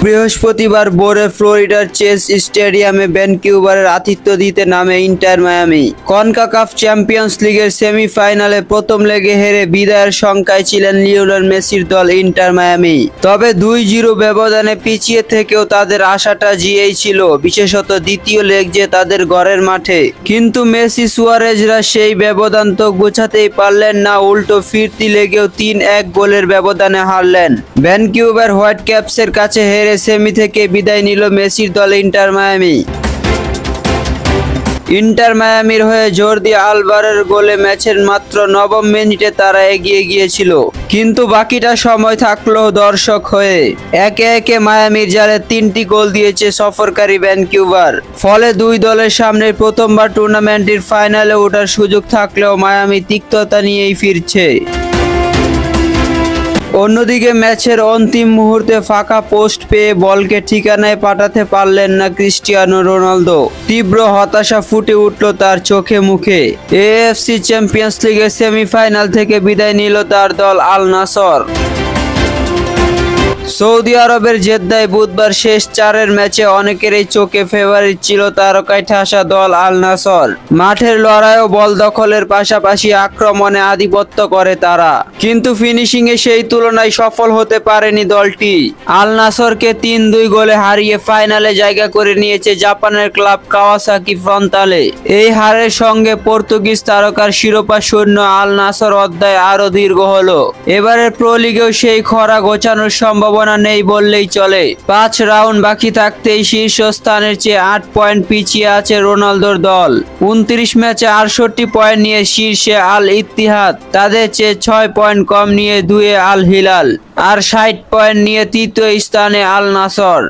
বৃহস্পতিবার ভোরে ফ্লোরিডার চেস স্টেডিয়ামে ভ্যানকুভারের আতিথ্য দিতে নামে ইন্টার মায়ামি। কনকাকাফ চ্যাম্পিয়ন্স লিগের সেমিফাইনালে প্রথম লেগে হেরে বিদায়ের শঙ্কায় ছিলেন লিওনেল মেসির দল ইন্টার মায়ামি। তবে 2-0 ব্যবধানে পিছিয়ে থেকেও তাদের আশাটা জিয়েই ছিল, বিশেষত দ্বিতীয় লেগ যে তাদের ঘরের মাঠে। কিন্তু মেসি সুয়ারেজরা সেই ব্যবধান তো গোছাতেই পারলেন না, উল্টো ফিরতি লেগেও 3-1 গোলের ব্যবধানে হারলেন। ভ্যানকুভার হোয়াইট ক্যাপসের কাছে হেরে সেমি থেকে বিদায় নিল মেসির দল ইন্টার মায়ামি। ইন্টার মায়ামির হয়ে জর্দি আলভারের গোলে ম্যাচের মাত্র 9 মিনিটে তারা এগিয়ে গিয়েছিল, কিন্তু বাকিটা সময় থাকলো দর্শক হয়ে। একে একে মায়ামির জালে 3টি গোল দিয়েছে সফরকারী ভ্যানকুভার। ফলে দুই দলের সামনে প্রথমবার টুর্নামেন্টের ফাইনালে ওঠার সুযোগ থাকলেও মায়ামি তিক্ততা নিয়েই ফিরছে। অন্যদিকে ম্যাচের অন্তিম মুহূর্তে ফাঁকা পোস্ট পেয়ে বলকে ঠিকানায় পাঠাতে পারলেন না ক্রিস্টিয়ানো রোনালদো। তীব্র হতাশা ফুটে উঠল তার চোখে মুখে। এএফসি চ্যাম্পিয়ন্স লিগের সেমিফাইনাল থেকে বিদায় নিল তার দল আল নাসর। সৌদি আরবের জেদ্দায় বুধবার শেষ 4 ম্যাচে অনেকেরই চোখে ফেভারিট ছিল তারকায় ঠাসা দল আল নাসর। মাঠের লড়াইও বল দখলের পাশাপাশি আক্রমণে আধিপত্য করে তারা, কিন্তু ফিনিশিংয়ে সেই তুলনায় সফল হতে পারেনি দলটি। আল নাসরকে 3-2 গোলে হারিয়ে ফাইনালে জায়গা করে নিয়েছে জাপানের ক্লাব কাওয়াসাকি ফ্রন্তালে। এই হারের সঙ্গে পর্তুগিজ তারকার শিরোপা শূন্য আল নাসর অধ্যায় আরো দীর্ঘ হলো। এবারের প্রো লিগেও সেই খরা ঘোচানোর সম্ভাবনা নেই বললেই চলে। 5 রাউন্ড বাকি থাকতেই শীর্ষস্থানের চেয়ে 8 পয়েন্ট পিছিয়ে আছে রোনালদোর দল। 29 ম্যাচে 68 পয়েন্ট নিয়ে শীর্ষে আল ইত্তিহাদ, তাদের চেয়ে 6 পয়েন্ট কম নিয়ে 2-এ আল হিলাল, আর 60 পয়েন্ট নিয়ে তৃতীয় স্থানে আল নাসর।